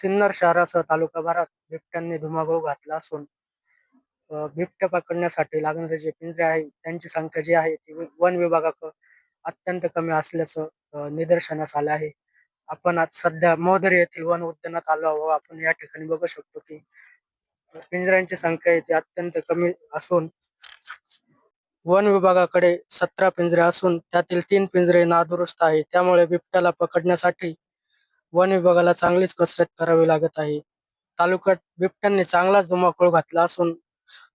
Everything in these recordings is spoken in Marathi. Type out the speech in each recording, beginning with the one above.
सिन्नर शहरासह तालुकाभरात बिबट्यांनी धुमाकूळ घातला असून बिबट्या पकडण्यासाठी लागणारे जे पिंजरे आहे त्यांची संख्या जी आहे ती वन विभागाकडे अत्यंत कमी असल्याचं निदर्शनास आलं आहे. आपण आज सध्या मोहदरी येथील वन उद्यानात आलो आहोत. आपण या ठिकाणी बघू शकतो की पिंजऱ्यांची संख्या आहे ती अत्यंत कमी असून वन विभागाकडे 17 पिंजरे असून त्यातील 3 पिंजरे नादुरुस्त आहे. त्यामुळे बिबट्याला पकडण्यासाठी वन विभागाला चांगलीच कसरत करावी लागत आहे. तालुक्यात बिबट्यांनी चांगलाच धुमाकूळ घातला असून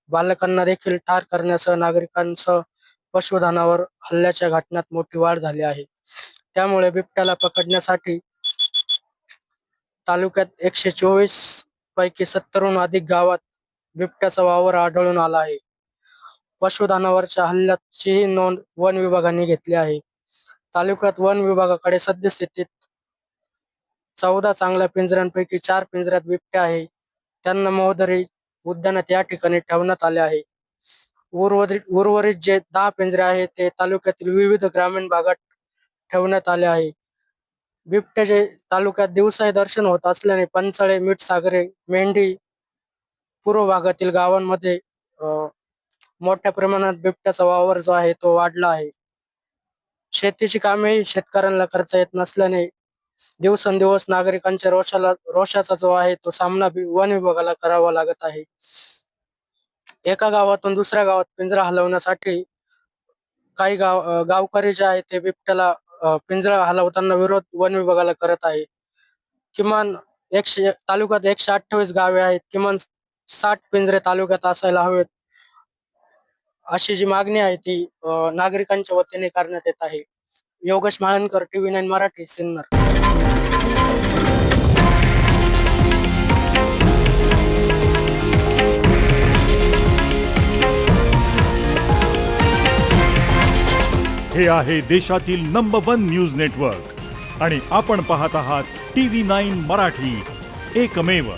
बालकांना देखील ठार करण्यासह नागरिकांसह पशुधनावर हल्ल्याच्या घटनात मोठी वाढ झाली आहे. त्यामुळे बिबट्याला पकडण्यासाठी तालुक्यात 124 पैकी 70हून अधिक गावात बिबट्याचा वावर आढळून आला आहे. पशुधनावरच्या हल्ल्याचीही नोंद वन विभागाने घेतली आहे. तालुक्यात वन विभागाकडे सद्यस्थितीत 14 चांगल्या पिंजऱ्यांपैकी 4 पिंजऱ्यात बिबट्या आहे. त्यांना मोहदरी उद्यानात या ठिकाणी ठेवण्यात आले आहे. उर्वरित जे 10 पिंजरे आहेत ते तालुक्यातील विविध ग्रामीण भागात ठेवण्यात आले आहे. बिबट्याचे तालुक्यात दिवसाही दर्शन होत असल्याने पंचाळे, मिठसागरे, मेंढी पूर्व भागातील गावांमध्ये मोठ्या प्रमाणात बिबट्याचा वावर जो आहे तो वाढला आहे. शेतीची कामेही शेतकऱ्यांना करता येत नसल्याने दिवसेंदिवस नागरिकांच्या रोषाचा जो आहे तो सामना वन विभागाला करावा लागत आहे. एका गावातून दुसऱ्या गावात पिंजरा हलवण्यासाठी काही गावकरी जे आहेत ते बिबट्याला पिंजरा हलवताना विरोध वन विभागाला करत आहे. किमान तालुक्यात 128 गावे आहेत. किमान 60 पिंजरे तालुक्यात असायला हवेत अशी जी मागणी आहे ती नागरिकांच्या वतीने करण्यात येत आहे. योगेश माळनकर, TV9 मराठी, सिन्नर. हे आहे देशातील नंबर 1 न्यूज नेटवर्क आणि आपण पाहत आहात TV9 मराठी, एकमेव.